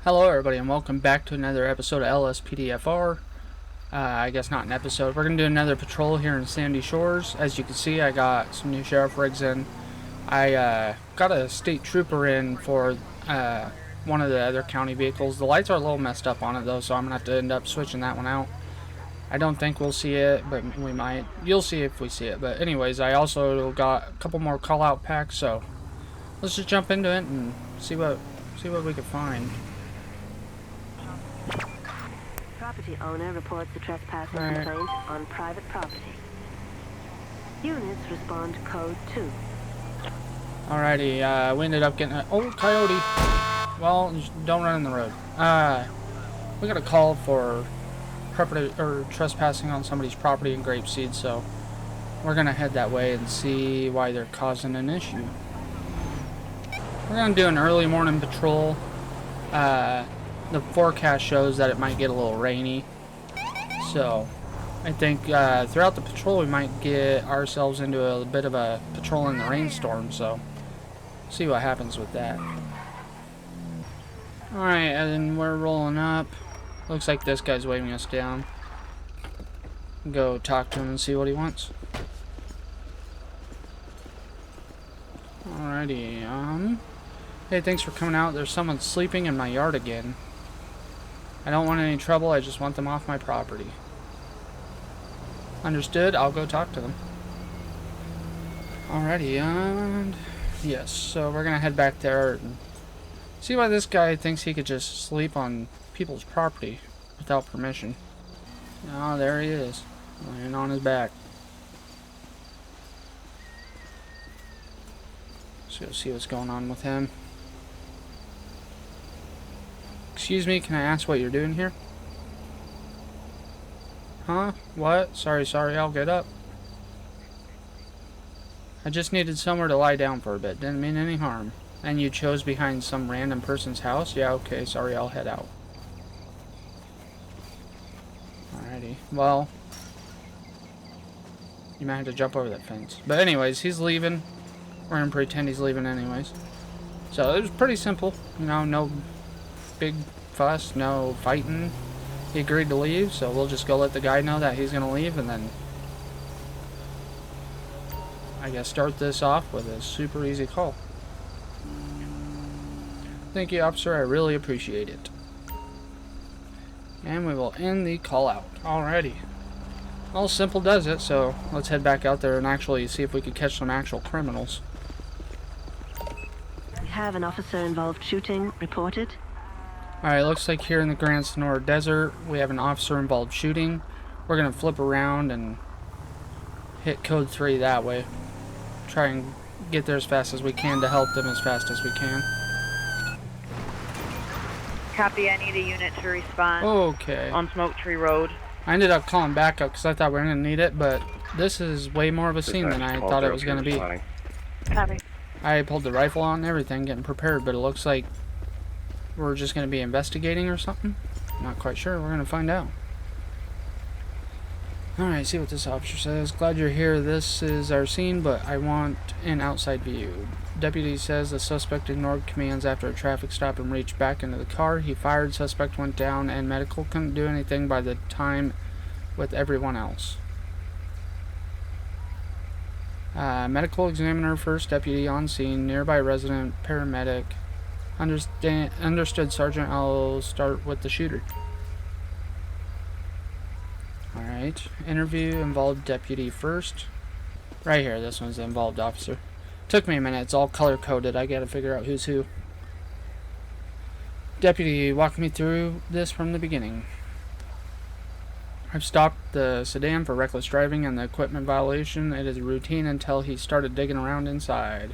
Hello everybody and welcome back to another episode of LSPDFR. I guess not an episode. We're going to do another patrol here in Sandy Shores. As you can see, I got some new sheriff rigs in. I got a state trooper in for one of the other county vehicles. The lights are a little messed up on it though, so I'm going to have to end up switching that one out. I don't think we'll see it, but we might. You'll see if we see it. But anyways, I also got a couple more call-out packs, so let's just jump into it and see what we can find. Property owner reports a trespassing complaint on private property. Units respond to code 2. Alrighty, we ended up getting a coyote. Well, don't run in the road. We got a call for trespassing on somebody's property in Grapeseed, so we're gonna head that way and see why they're causing an issue. We're gonna do an early morning patrol. The forecast shows that it might get a little rainy, so I think throughout the patrol we might get ourselves into a bit of a patrol in the rainstorm, so see what happens with that. Alright, and we're rolling up. Looks like this guy's waving us down. Go talk to him and see what he wants. Alrighty, hey, thanks for coming out. There's someone sleeping in my yard again. I don't want any trouble, I just want them off my property. Understood, I'll go talk to them. Alrighty, and yes, so we're gonna head back there and see why this guy thinks he could just sleep on people's property without permission. Oh, there he is, laying on his back. Let's go see what's going on with him. Excuse me, can I ask what you're doing here? Huh? What? Sorry, I'll get up. I just needed somewhere to lie down for a bit. Didn't mean any harm. And you chose behind some random person's house? Yeah, okay, sorry, I'll head out. Alrighty, well, you might have to jump over that fence. But anyways, he's leaving. We're gonna pretend he's leaving anyways. So it was pretty simple, you know, no big fuss, no fighting. He agreed to leave, so we'll just go let the guy know that he's gonna leave, and then I guess start this off with a super easy call. Thank you, officer, I really appreciate it. And we will end the call out. Alrighty. Well, simple does it, so let's head back out there and actually see if we can catch some actual criminals. We have an officer-involved shooting reported. Alright, looks like here in the Grand Sonora Desert, we have an officer-involved shooting. We're going to flip around and hit code 3 that way. Try and get there as fast as we can to help them as fast as we can. Copy, I need a unit to respond. Okay. On Smoke Tree Road. I ended up calling backup because I thought we were going to need it, but this is way more of a scene than I thought it was going to be. Copy. I pulled the rifle on and everything, getting prepared, but it looks like we're just going to be investigating or something. Not quite sure. We're going to find out. Alright, see what this officer says. Glad you're here. This is our scene, but I want an outside view. Deputy says the suspect ignored commands after a traffic stop and reached back into the car. He fired, suspect went down, and medical couldn't do anything by the time with everyone else. Medical examiner, first deputy on scene, nearby resident, paramedic. Understood, Sergeant. I'll start with the shooter. Alright. Interview, involved deputy first. Right here, this one's the involved officer. Took me a minute, it's all color-coded. I gotta figure out who's who. Deputy, walk me through this from the beginning. I've stopped the sedan for reckless driving and the equipment violation. It is routine until he started digging around inside.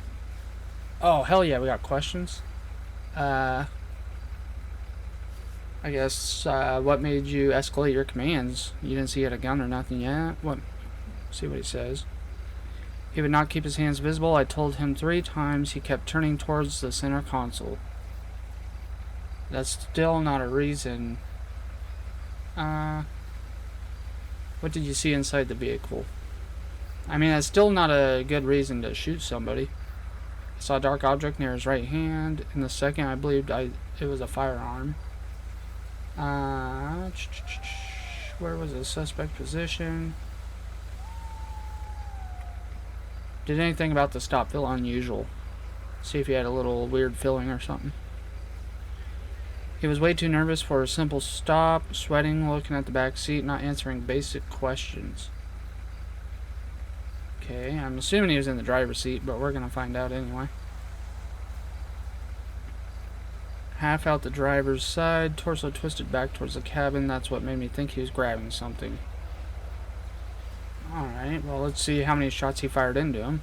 Oh, hell yeah, we got questions. I guess, what made you escalate your commands? You didn't see he had a gun or nothing yet? What? See what he says. He would not keep his hands visible. I told him 3 times. He kept turning towards the center console. That's still not a reason. What did you see inside the vehicle? I mean, that's still not a good reason to shoot somebody. I saw a dark object near his right hand. In the second, I believed it was a firearm. Where was the suspect position? Did anything about the stop feel unusual? See if he had a little weird feeling or something. He was way too nervous for a simple stop, sweating, looking at the back seat, not answering basic questions. Okay, I'm assuming he was in the driver's seat, but we're gonna find out anyway. Half out the driver's side, torso twisted back towards the cabin. That's what made me think he was grabbing something. Alright, well, let's see how many shots he fired into him.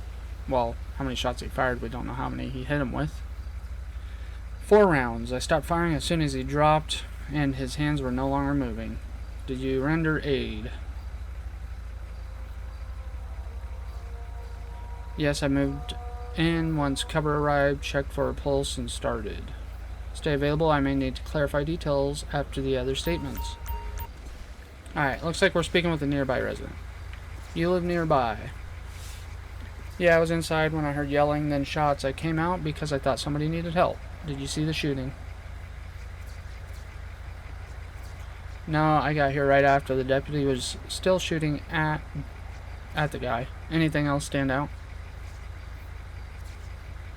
Well, how many shots he fired, we don't know how many he hit him with. 4 rounds. I stopped firing as soon as he dropped, and his hands were no longer moving. Did you render aid? Yes, I moved in once cover arrived, checked for a pulse, and started. Stay available. I may need to clarify details after the other statements. Alright, looks like we're speaking with a nearby resident. You live nearby. Yeah, I was inside when I heard yelling, then shots. I came out because I thought somebody needed help. Did you see the shooting? No, I got here right after. The deputy was still shooting at the guy. Anything else stand out?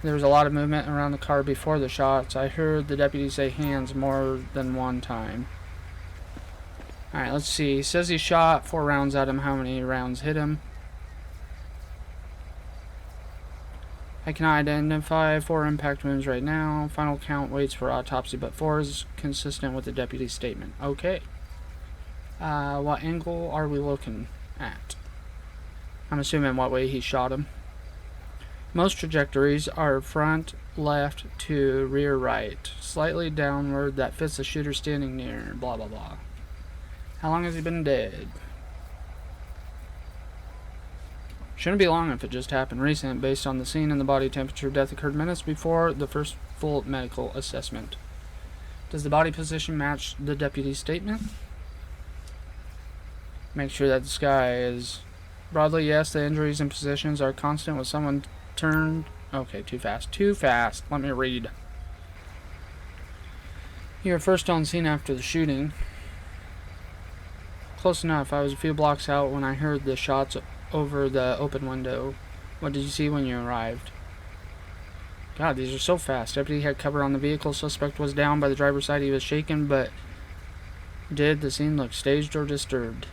There was a lot of movement around the car before the shots. I heard the deputy say hands more than one time. Alright, let's see. He says he shot 4 rounds at him. How many rounds hit him? I cannot identify 4 impact wounds right now. Final count waits for autopsy, but 4 is consistent with the deputy's statement. Okay. What angle are we looking at? I'm assuming what way he shot him. Most trajectories are front left to rear right. Slightly downward that fits the shooter standing near. Blah, blah, blah. How long has he been dead? Shouldn't be long if it just happened recent. Based on the scene and the body temperature, death occurred minutes before the first full medical assessment. Does the body position match the deputy's statement? Make sure that the sky is broadly, yes, the injuries and positions are constant with someone turned. Okay, too fast. Too fast. Let me read. You were first on scene after the shooting. Close enough. I was a few blocks out when I heard the shots over the open window. What did you see when you arrived? God, these are so fast. Deputy had cover on the vehicle. Suspect was down by the driver's side. He was shaken, but did the scene look staged or disturbed?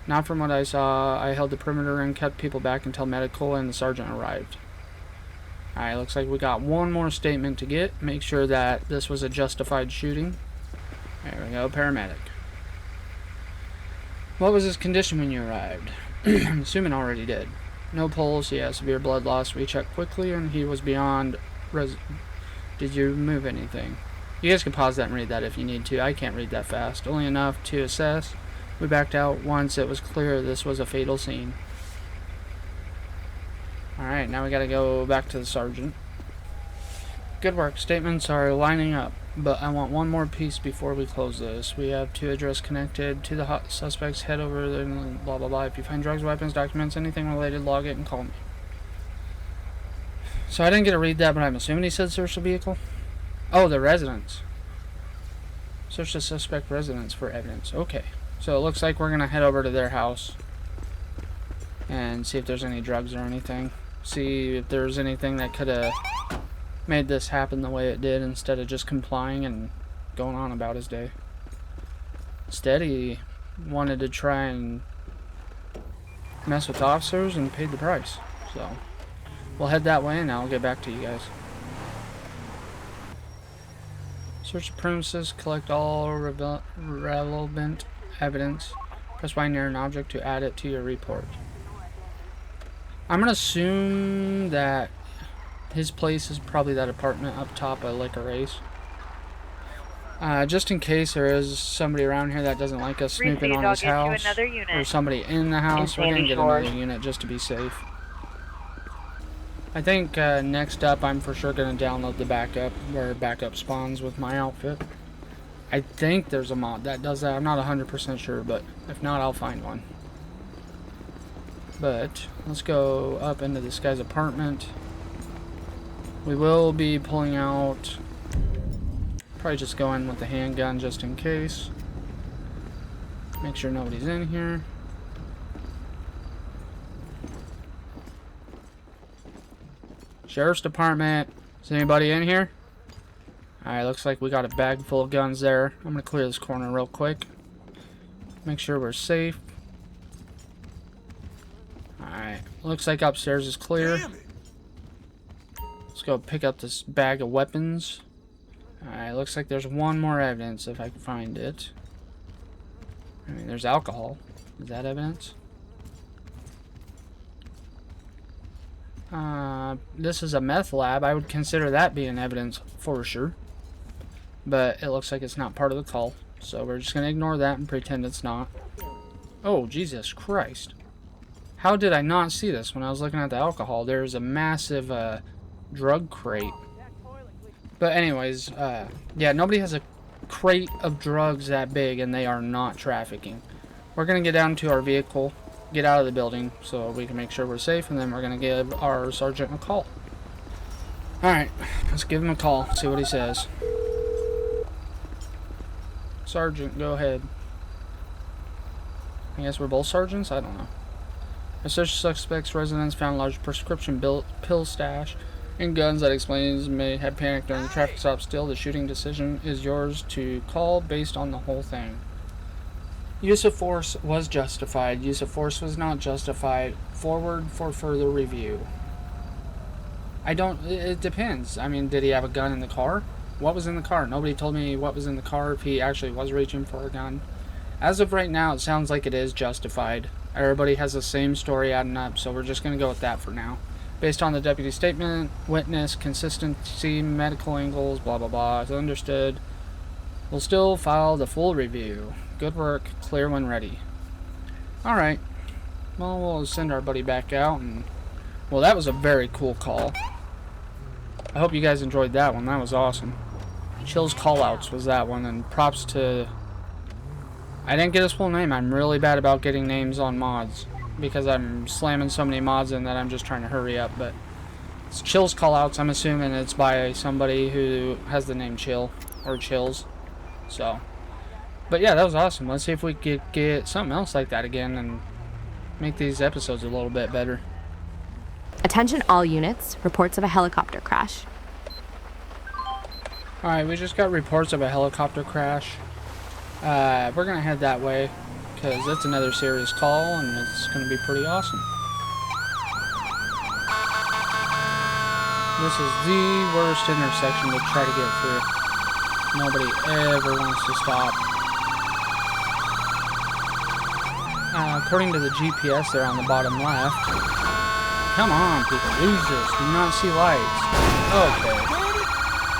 Not from what I saw. I held the perimeter and kept people back until medical and the sergeant arrived. Alright, looks like we got one more statement to get. Make sure that this was a justified shooting. There we go, paramedic. What was his condition when you arrived? I'm assuming already dead. No pulse, he has severe blood loss. We checked quickly and he was beyond Did you move anything? You guys can pause that and read that if you need to. I can't read that fast. Only enough to assess. We backed out once it was clear this was a fatal scene. Alright, now we gotta go back to the sergeant. Good work. Statements are lining up, but I want one more piece before we close this. We have 2 address connected to the hot suspects. Head over there and blah blah blah. If you find drugs, weapons, documents, anything related, log it and call me. So I didn't get to read that, but I'm assuming he said search the vehicle? Oh, the residence. Search the suspect residence for evidence. Okay. So it looks like we're going to head over to their house and see if there's any drugs or anything. See if there's anything that could have made this happen the way it did instead of just complying and going on about his day. Instead, he wanted to try and mess with officers and paid the price. So we'll head that way and I'll get back to you guys. Search the premises, collect all relevant evidence. Press Y near an object to add it to your report. I'm gonna assume that his place is probably that apartment up top at Liquor Race. Just in case there is somebody around here that doesn't like us snooping on his house, or somebody in the house, we're gonna get another unit just to be safe. I think next up I'm for sure gonna download the backup, where backup spawns with my outfit. I think there's a mod that does that. I'm not 100% sure, but if not, I'll find one. But let's go up into this guy's apartment. We will be pulling out, probably just go in with the handgun just in case. Make sure nobody's in here. Sheriff's Department. Is anybody in here? Alright, looks like we got a bag full of guns there. I'm gonna clear this corner real quick. Make sure we're safe. Alright, looks like upstairs is clear. Let's go pick up this bag of weapons. Alright, looks like there's one more evidence if I can find it. I mean, there's alcohol. Is that evidence? This is a meth lab. I would consider that being evidence for sure. But it looks like it's not part of the call. So we're just going to ignore that and pretend it's not. Oh, Jesus Christ. How did I not see this when I was looking at the alcohol? There's a massive drug crate. But anyways, yeah, nobody has a crate of drugs that big and they are not trafficking. We're going to get down to our vehicle, get out of the building so we can make sure we're safe, and then we're going to give our sergeant a call. Alright, let's give him a call, see what he says. Sergeant, go ahead. I guess we're both sergeants? I don't know. A search suspect's residence found a large prescription pill stash and guns that explains may have panicked during the traffic stop. Still, the shooting decision is yours to call based on the whole thing. Use of force was justified. Use of force was not justified. Forward for further review. It depends. I mean, did he have a gun in the car? What was in the car? Nobody told me what was in the car, if he actually was reaching for a gun. As of right now, it sounds like it is justified. Everybody has the same story adding up, so we're just going to go with that for now. Based on the deputy's statement, witness, consistency, medical angles, blah blah blah, it's understood. We'll still file the full review. Good work. Clear when ready. Alright. Well, we'll send our buddy back out, and... well, that was a very cool call. I hope you guys enjoyed that one. That was awesome. Chill's Callouts was that one, and props to... I didn't get his full name. I'm really bad about getting names on mods, because I'm slamming so many mods in that I'm just trying to hurry up, but... it's Chill's Callouts. I'm assuming it's by somebody who has the name Chill, or Chills. So... but yeah, that was awesome. Let's see if we could get something else like that again, and make these episodes a little bit better. Attention all units, reports of a helicopter crash. Alright, we just got reports of a helicopter crash. We're going to head that way, because it's another serious call, and it's going to be pretty awesome. This is the worst intersection to try to get through. Nobody ever wants to stop. According to the GPS there on the bottom left. Come on, people. Jesus, do you not see lights? Okay.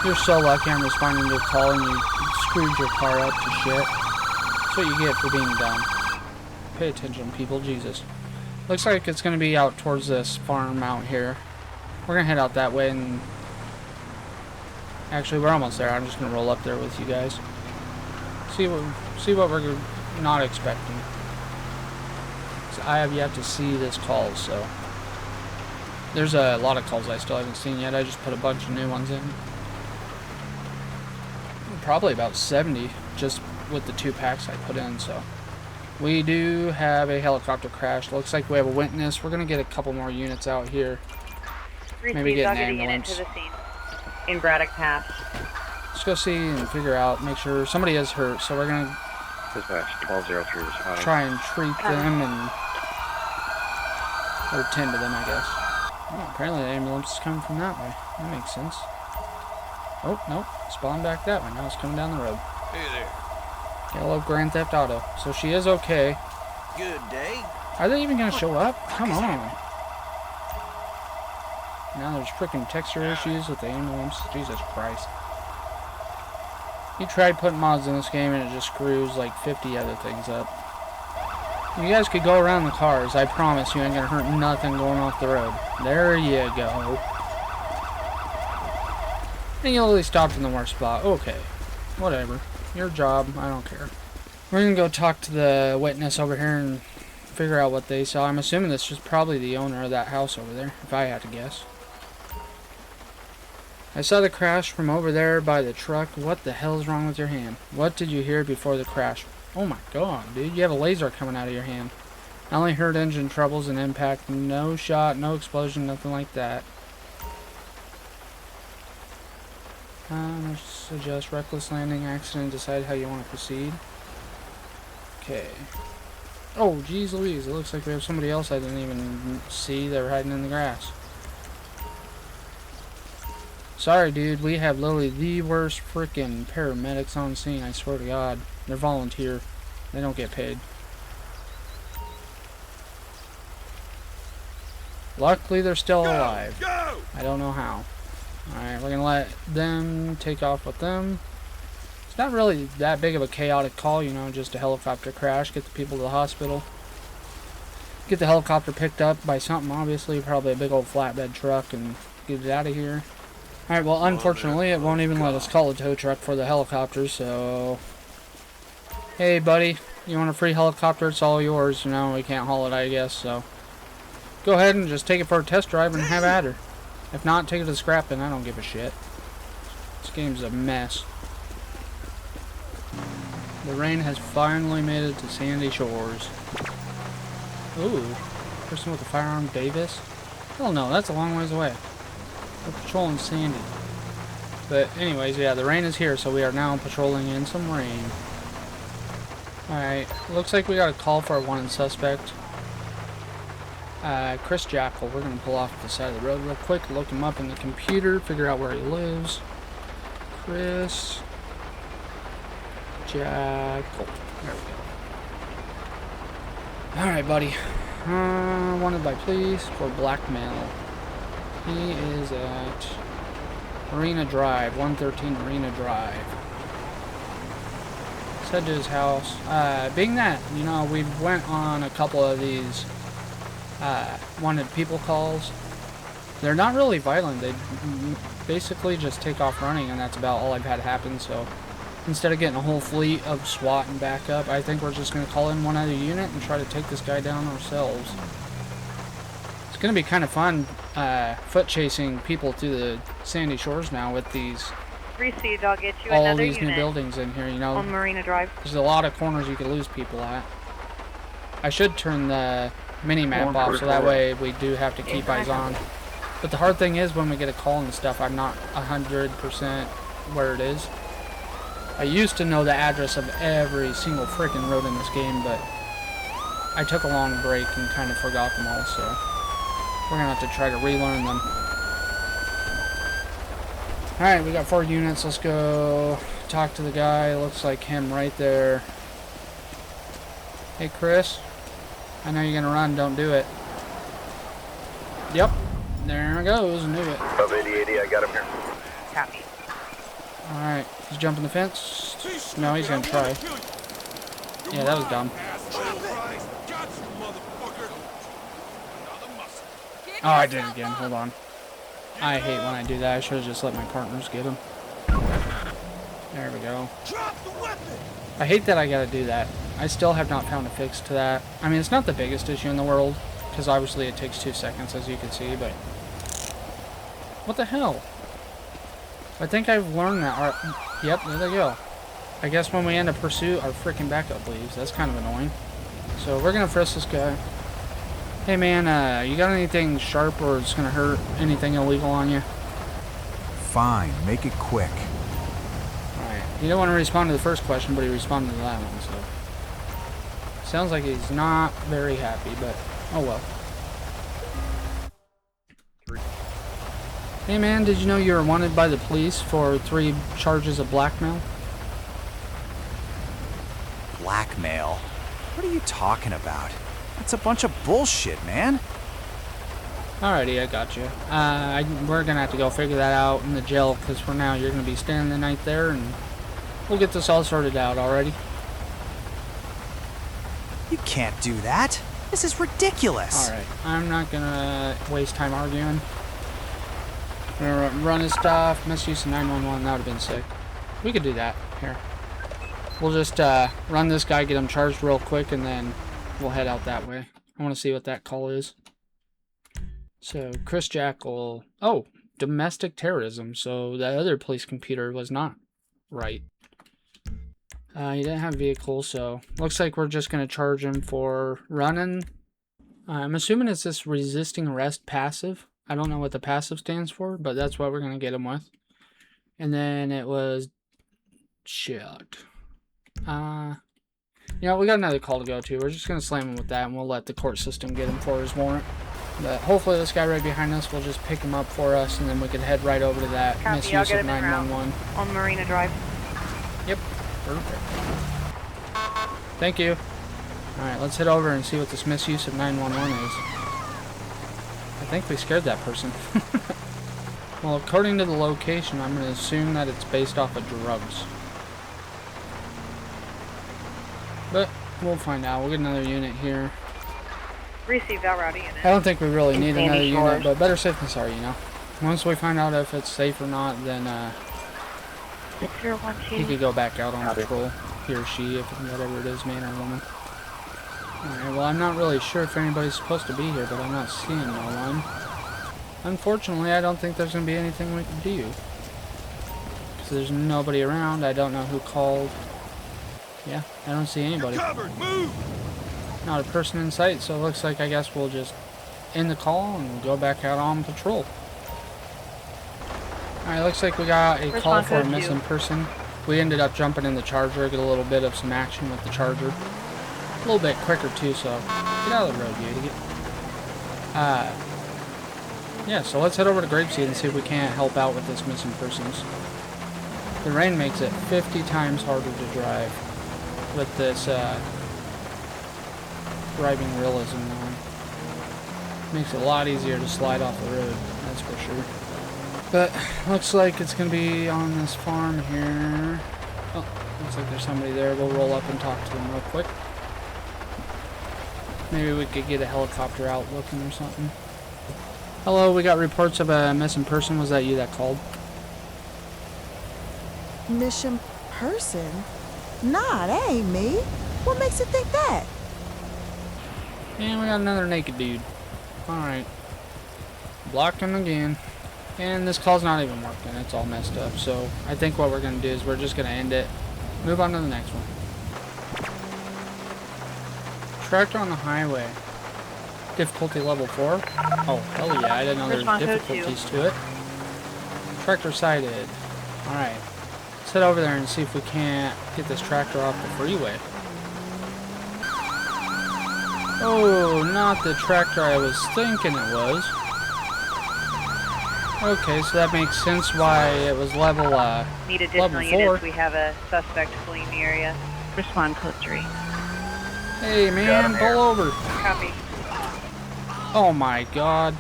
You're so lucky I'm responding to a call and you screwed your car up to shit. That's what you get for being dumb. Pay attention, people. Jesus. Looks like it's going to be out towards this farm out here. We're going to head out that way, and... actually, we're almost there. I'm just going to roll up there with you guys. See what we're not expecting. I have yet to see this call, so... there's a lot of calls I still haven't seen yet. I just put a bunch of new ones in. Probably about 70, just with the 2 packs I put in, so... we do have a helicopter crash. Looks like we have a witness. We're going to get a couple more units out here. Maybe get an ambulance. To the scene in Braddock Pass. Let's go see and figure out, make sure somebody is hurt, so we're going to Dispatch 1203 responding. try and treat them and... or tend to them, I guess. Oh, apparently the ambulance is coming from that way. That makes sense. Oh, nope. Spawn back that way. Now it's coming down the road. Hey there. Yellow Grand Theft Auto. So she is okay. Good day. Are they even going to show up? Come on. Now there's freaking texture issues with the ambulance. Jesus Christ. You tried putting mods in this game and it just screws like 50 other things up. You guys could go around the cars. I promise you ain't going to hurt nothing going off the road. There you go. And you only stopped in the worst spot. Okay. Whatever. Your job. I don't care. We're going to go talk to the witness over here and figure out what they saw. I'm assuming this was probably the owner of that house over there, if I had to guess. I saw the crash from over there by the truck. What the hell is wrong with your hand? What did you hear before the crash? Oh my god, dude, you have a laser coming out of your hand. I only heard engine troubles and impact. No shot, no explosion, nothing like that. I suggest reckless landing, accident, decide how you want to proceed. Okay. Oh, geez Louise, it looks like we have somebody else I didn't even see. They were hiding in the grass. Sorry, dude, we have literally the worst freaking paramedics on scene, I swear to God. They're volunteer. They don't get paid. Luckily, they're still alive. I don't know how. Alright, we're gonna let them take off with them. It's not really that big of a chaotic call, you know, just a helicopter crash, get the people to the hospital. Get the helicopter picked up by something, obviously, probably a big old flatbed truck, and get it out of here. Alright, well, unfortunately, it won't even let us call a tow truck for the helicopter, so... Hey, buddy, you want a free helicopter? It's all yours. You know, we can't haul it, I guess, so... Go ahead and just take it for a test drive and have at her. If not, take it to scrap bin. I don't give a shit. This game's a mess. The rain has finally made it to Sandy Shores. Ooh, person with a firearm, Davis? Hell no, that's a long ways away. We're patrolling Sandy. But anyways, yeah, the rain is here, so we are now patrolling in some rain. Alright, looks like we got a call for a wanted suspect. Chris Jackal. We're going to pull off the side of the road real quick, look him up in the computer, figure out where he lives. Chris Jackal. There we go. Alright, buddy. Wanted by police for blackmail. He is at Marina Drive, 113 Marina Drive. Head to his house. Being that, you know, we went on a couple of these wanted people calls. They're not really violent. They basically just take off running, and that's about all I've had happen. So instead of getting a whole fleet of SWAT and backup, I think we're just going to call in one other unit and try to take this guy down ourselves. It's going to be kind of fun foot chasing people through the Sandy Shores now with these Received, I'll get you all another these new unit buildings in here, you know. on Marina Drive. There's a lot of corners you could lose people at. I should turn the mini-map off so that way we do have to keep eyes on. But the hard thing is when we get a call and stuff, I'm not 100% where it is. I used to know the address of every single freaking road in this game, but I took a long break and kind of forgot them all, so we're going to have to try to relearn them. Alright, we got 4 units. Let's go talk to the guy. Looks like him right there. Hey, Chris. I know you're going to run. Don't do it. Yep. There it goes. Knew it. Up 8080, I got him here. Copy. Alright. He's jumping the fence. No, he's going to try. Yeah, that was dumb. Oh, I did it again. Hold on. I hate when I do that. I should have just let my partners get him. There we go. I hate that I gotta do that. I still have not found a fix to that. I mean, it's not the biggest issue in the world, because obviously it takes 2 seconds, as you can see, but... What the hell? I think I've learned that. Yep, there they go. I guess when we end a pursuit, our freaking backup leaves. That's kind of annoying. So we're gonna frisk this guy. Hey man, you got anything sharp or it's gonna hurt anything illegal on you? Fine, make it quick. Alright, he didn't want to respond to the first question, but he responded to that one, so... Sounds like he's not very happy, but oh well. Hey man, did you know you were wanted by the police for 3 charges of blackmail? Blackmail? What are you talking about? That's a bunch of bullshit, man. Alrighty, I got you. We're gonna have to go figure that out in the jail, because for now you're gonna be staying the night there, and we'll get this all sorted out, already? You can't do that. This is ridiculous. Alright, I'm not gonna waste time arguing. We're gonna run his stuff, misuse of 911, that would have been sick. We could do that. Here. We'll just run this guy, get him charged real quick, and then we'll head out that way. I want to see what that call is. So, Chris Jackal. Oh, domestic terrorism. So, the other police computer was not right. He didn't have vehicle, so looks like we're just going to charge him for running. I'm assuming it's this resisting arrest passive. I don't know what the passive stands for, but that's what we're going to get him with. And then it was... Shit. We got another call to go to. We're just going to slam him with that, and we'll let the court system get him for his warrant. But hopefully this guy right behind us will just pick him up for us, and then we can head right over to that Copy, misuse of 911. On Marina Drive. Yep. Perfect. Thank you. Alright, let's head over and see what this misuse of 911 is. I think we scared that person. Well, according to the location, I'm going to assume that it's based off of drugs. But we'll find out. We'll get another unit here. Received out rowdy unit. I don't think we really need Sandy another Shores. unit, but better safe than sorry, you know. Once we find out if it's safe or not, then he 6012. could go back out on patrol. He or she, if whatever it is, man or woman. Alright, well, I'm not really sure if anybody's supposed to be here, but I'm not seeing no one. Unfortunately, I don't think there's going to be anything we can do. Because there's nobody around. I don't know who called. Yeah, I don't see anybody. Not a person in sight, so it looks like I guess we'll just end the call and go back out on patrol. Alright, looks like we got a call for a missing person. We ended up jumping in the Charger, get a little bit of some action with the Charger. A little bit quicker too, so get out of the road, you idiot. Yeah, so let's head over to Grapeseed and see if we can't help out with this missing persons. The rain makes it 50 times harder to drive with this driving realism on. Makes it a lot easier to slide off the road, that's for sure. But looks like it's gonna be on this farm here. Oh, looks like there's somebody there. We'll roll up and talk to them real quick. Maybe we could get a helicopter out looking or something. Hello, we got reports of a missing person. Was that you that called? Missing person? Nah, that ain't me. What makes you think that? And we got another naked dude. Alright. Blocked him again. And this call's not even working. It's all messed up. So I think what we're going to do is we're just going to end it. Move on to the next one. Tractor on the highway. Difficulty level 4. Oh, hell yeah. I didn't know there was difficulties to it. Tractor sighted. Alright. Let's head over there and see if we can't get this tractor off the freeway. Oh, not the tractor I was thinking it was. Okay, so that makes sense why it was level, Need additional level 4. units. We have a suspect fleeing the area. Respond code 3. Hey, man, pull over. Copy. Oh, my God.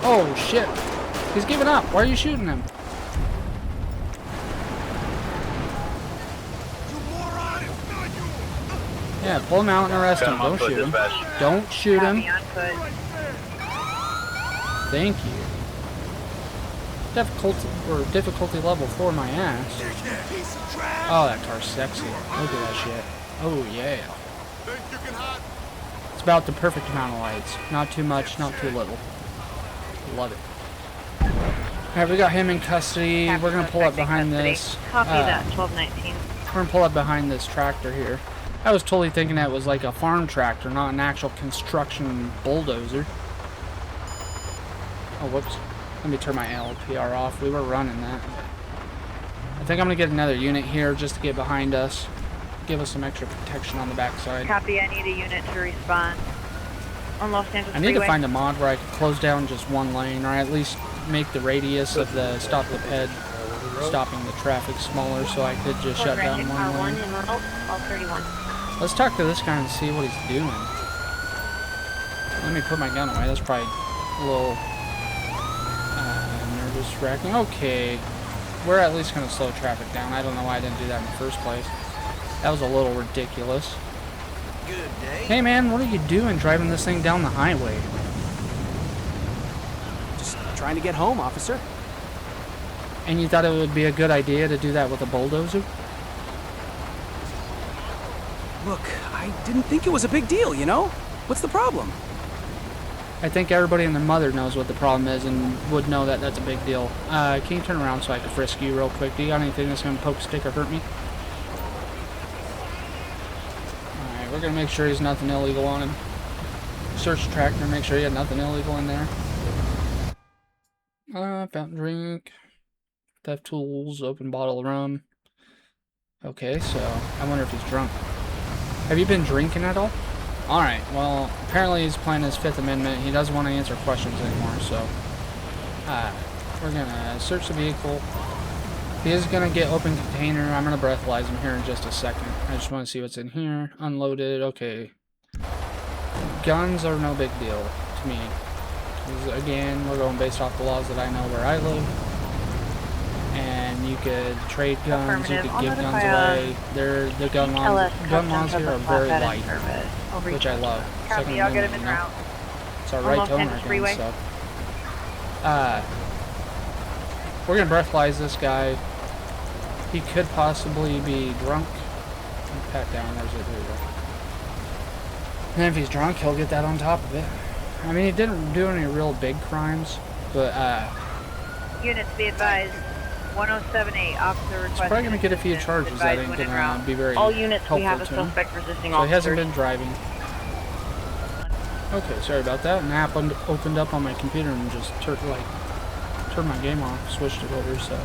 Oh, shit. He's giving up. Why are you shooting him? Yeah, pull him out and arrest him. Don't shoot him. Don't shoot him. Copy on foot. Thank you. Difficulty level 4 my ass. Oh, that car's sexy. Look at that shit. Oh, yeah. It's about the perfect amount of lights. Not too much, not too little. Love it. Alright, we got him in custody. We're going to pull up behind this. Copy that, 1219. We're going to pull up behind this tractor here. I was totally thinking that was like a farm tractor, not an actual construction bulldozer. Oh, whoops. Let me turn my LPR off. We were running that. I think I'm going to get another unit here just to get behind us. Give us some extra protection on the backside. Copy, I need a unit to respond. On Los Angeles I need Freeway. to find a mod where I can close down just one lane, or at least make the radius of the stop the ped stopping the traffic smaller so I could just shut down one lane. Let's talk to this guy and see what he's doing. Let me put my gun away. That's probably a little nervous wracking. Okay, we're at least going to slow traffic down. I don't know why I didn't do that in the first place. That was a little ridiculous. Good day. Hey man, what are you doing driving this thing down the highway? Just trying to get home, officer. And you thought it would be a good idea to do that with a bulldozer? Look, I didn't think it was a big deal, you know? What's the problem? I think everybody and their mother knows what the problem is and would know that that's a big deal. Can you turn around so I can frisk you real quick? Do you got anything that's going to poke, stick, or hurt me? Alright, we're going to make sure there's nothing illegal on him. Search the tractor, make sure you have nothing illegal in there. Fountain drink. Theft tools, open bottle of rum. Okay, so I wonder if he's drunk. Have you been drinking at all? Alright, well, apparently he's playing his Fifth Amendment. He doesn't want to answer questions anymore, so we're gonna search the vehicle. He is gonna get open container. I'm gonna breathalyze him here in just a second. I just want to see what's in here. Unloaded, okay. Guns are no big deal to me. 'Cause again, we're going based off the laws that I know where I live. And you could trade guns, you could give guns away. The gun laws here are very light, which I love. Copy, I'll get him en route. It's our right to own our freeway. guns, so. We're gonna breathalyze this guy. He could possibly be drunk. Pat down, there's it, there you go. And if he's drunk, he'll get that on top of it. I mean, he didn't do any real big crimes, but Units be advised. 1078 officer requesting. he's probably gonna get a few charges that ain't gonna be very All units, we have a helpful to him. suspect resisting So he hasn't officers. been driving. Okay, sorry about that. An app opened up on my computer and just turned my game off, switched it over. So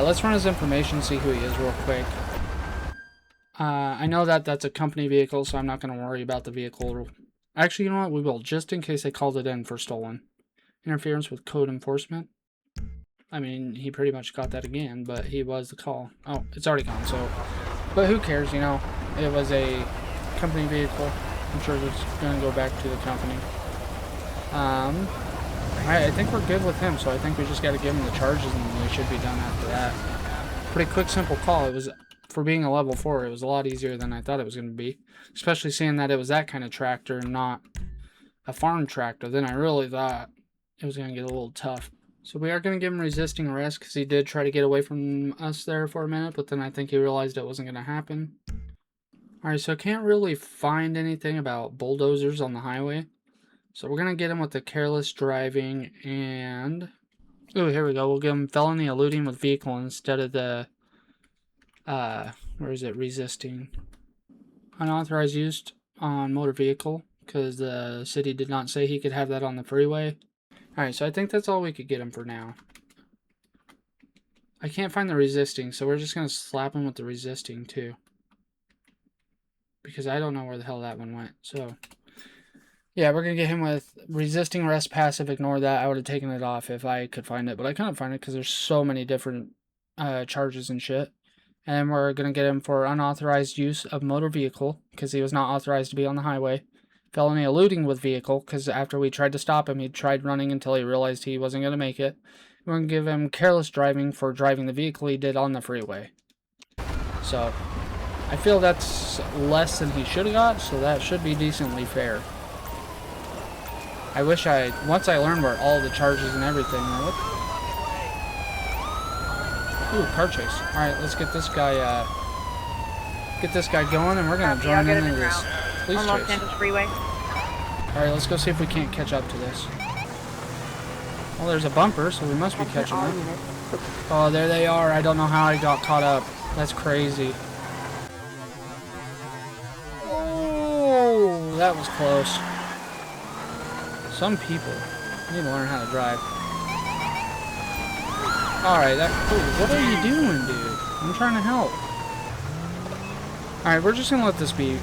let's run his information, see who he is real quick. I know that that's a company vehicle, so I'm not going to worry about the vehicle. Actually, you know what? We will, just in case they called it in for stolen. Interference with code enforcement. I mean, he pretty much got that again, but he was the call. Oh, it's already gone, so. But who cares, you know? It was a company vehicle. I'm sure it's going to go back to the company. I think we're good with him, so I think we just got to give him the charges and we should be done after that. Pretty quick, simple call. It was, for being a level 4, it was a lot easier than I thought it was going to be. Especially seeing that it was that kind of tractor and not a farm tractor. Then I really thought it was going to get a little tough. So we are going to give him resisting arrest because he did try to get away from us there for a minute, but then I think he realized it wasn't going to happen. Alright, so I can't really find anything about bulldozers on the highway. So we're going to get him with the careless driving and... Oh, here we go. We'll give him felony eluding with vehicle instead of the... where is it? Resisting. Unauthorized use on motor vehicle because the city did not say he could have that on the freeway. Alright, so I think that's all we could get him for now. I can't find the resisting, so we're just going to slap him with the resisting too. Because I don't know where the hell that one went. So, yeah, we're going to get him with resisting arrest passive. Ignore that. I would have taken it off if I could find it. But I couldn't find it because there's so many different charges and shit. And then we're going to get him for unauthorized use of motor vehicle because he was not authorized to be on the highway. Felony eluding with vehicle, because after we tried to stop him, he tried running until he realized he wasn't going to make it. We're going to give him careless driving for driving the vehicle he did on the freeway. So, I feel that's less than he should have got, so that should be decently fair. I wish once I learned where all the charges and everything were. Ooh, car chase. Alright, let's get this guy, going, and we're going to join in this police chase. Los Angeles Freeway. Alright, let's go see if we can't catch up to this. Well, there's a bumper, so we must be catching up. Oh, there they are. I don't know how I got caught up. That's crazy. Oh, that was close. Some people need to learn how to drive. Alright, what are you doing, dude? I'm trying to help. Alright, we're just going to let this be.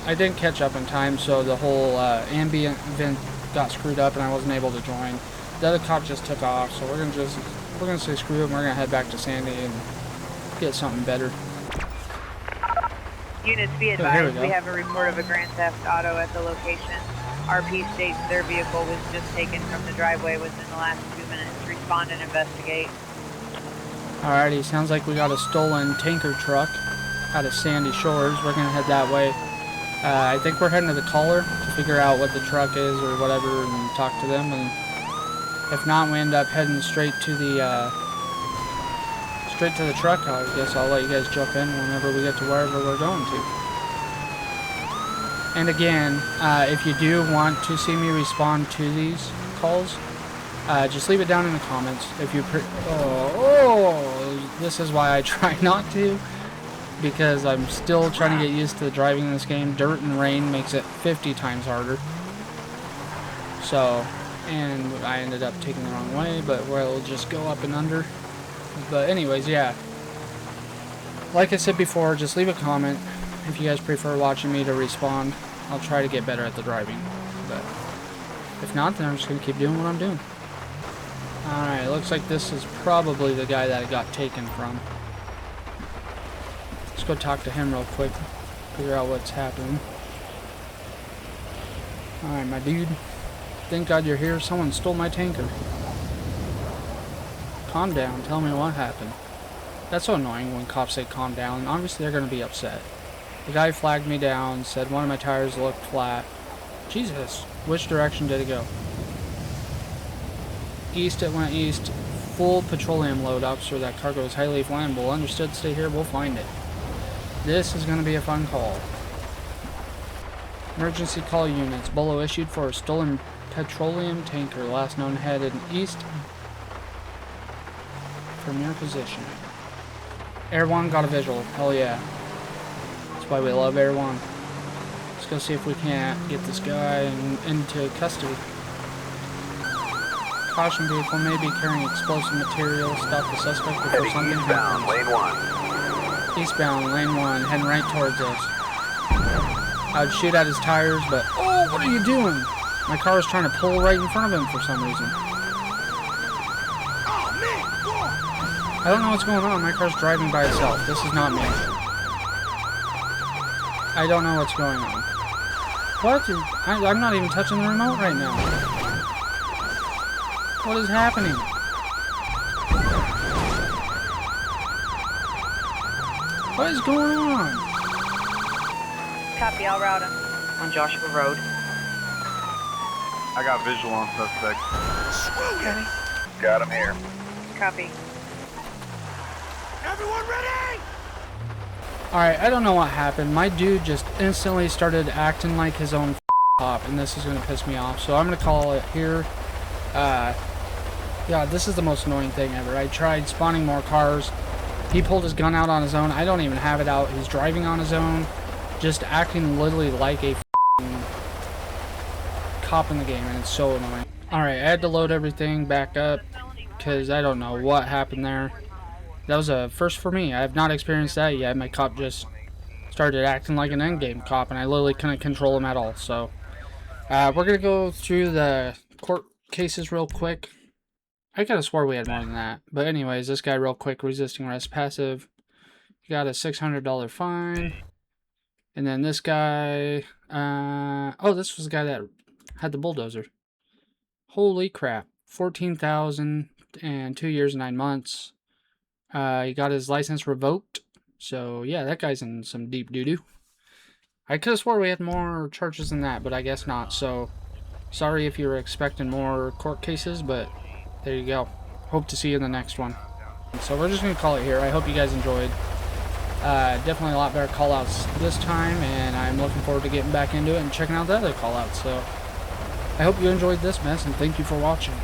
I didn't catch up in time, so the whole ambient vent got screwed up and I wasn't able to join. The other cop just took off, so we're gonna say screw it and we're gonna head back to Sandy and get something better. Units be advised, we have a report of a Grand Theft Auto at the location. RP states their vehicle was just taken from the driveway within the last 2 minutes. Respond and investigate. Alrighty, sounds like we got a stolen tanker truck out of Sandy Shores. We're gonna head that way. I think we're heading to the caller to figure out what the truck is or whatever and talk to them. And if not, we end up heading straight to straight to the truck. I guess I'll let you guys jump in whenever we get to wherever we're going to. And again, if you do want to see me respond to these calls, just leave it down in the comments. If you this is why I try not to, because I'm still trying to get used to driving in this game. Dirt and rain makes it 50 times harder. So, and I ended up taking the wrong way, but we'll just go up and under. But anyways, yeah. Like I said before, just leave a comment if you guys prefer watching me to respond. I'll try to get better at the driving. But if not, then I'm just going to keep doing what I'm doing. Alright, looks like this is probably the guy that I got taken from. Let's go talk to him real quick. Figure out what's happening. Alright, my dude. Thank God you're here. Someone stole my tanker. Calm down. Tell me what happened. That's so annoying when cops say calm down. Obviously, they're going to be upset. The guy flagged me down, said one of my tires looked flat. Jesus. Which direction did it go? East, it went east. Full petroleum load, officer. That cargo is highly flammable. Understood. Stay here. We'll find it. This is going to be a fun call. Emergency call units. Bolo issued for a stolen petroleum tanker. Last known headed east from your position. Air 1 got a visual. Hell yeah. That's why we love Air 1. Let's go see if we can't get this guy into custody. Caution vehicle may be carrying explosive material. Stop the suspect before something happens. Lane 1. Eastbound, lane 1, heading right towards us. I'd shoot at his tires, but... Oh, what are you doing? My car is trying to pull right in front of him for some reason. I don't know what's going on. My car's driving by itself. This is not me. I don't know what's going on. What? I'm not even touching the remote right now. What is happening? What is going on? Copy, I'll route him. On Joshua Road. I got visual on suspect. Copy. Got him here. Copy. Everyone ready? Alright, I don't know what happened. My dude just instantly started acting like his own cop, and this is going to piss me off. So I'm going to call it here. Yeah, this is the most annoying thing ever. I tried spawning more cars. He pulled his gun out on his own. I don't even have it out. He's driving on his own. Just acting literally like a cop in the game, and it's so annoying. Alright, I had to load everything back up, because I don't know what happened there. That was a first for me. I have not experienced that yet. My cop just started acting like an endgame cop, and I literally couldn't control him at all. So, we're going to go through the court cases real quick. I could have swore we had more than that. But anyways, this guy real quick, resisting arrest passive. He got a $600 fine. And then this guy, oh, this was the guy that had the bulldozer. Holy crap. 14,000 and 2 years and 9 months. He got his license revoked. So, yeah, that guy's in some deep doo-doo. I could have swore we had more charges than that, but I guess not. So, sorry if you were expecting more court cases, but there you go. Hope to see you in the next one. So, we're just going to call it here. I hope you guys enjoyed. Definitely a lot better callouts this time, and I'm looking forward to getting back into it and checking out the other callouts. So, I hope you enjoyed this mess, and thank you for watching.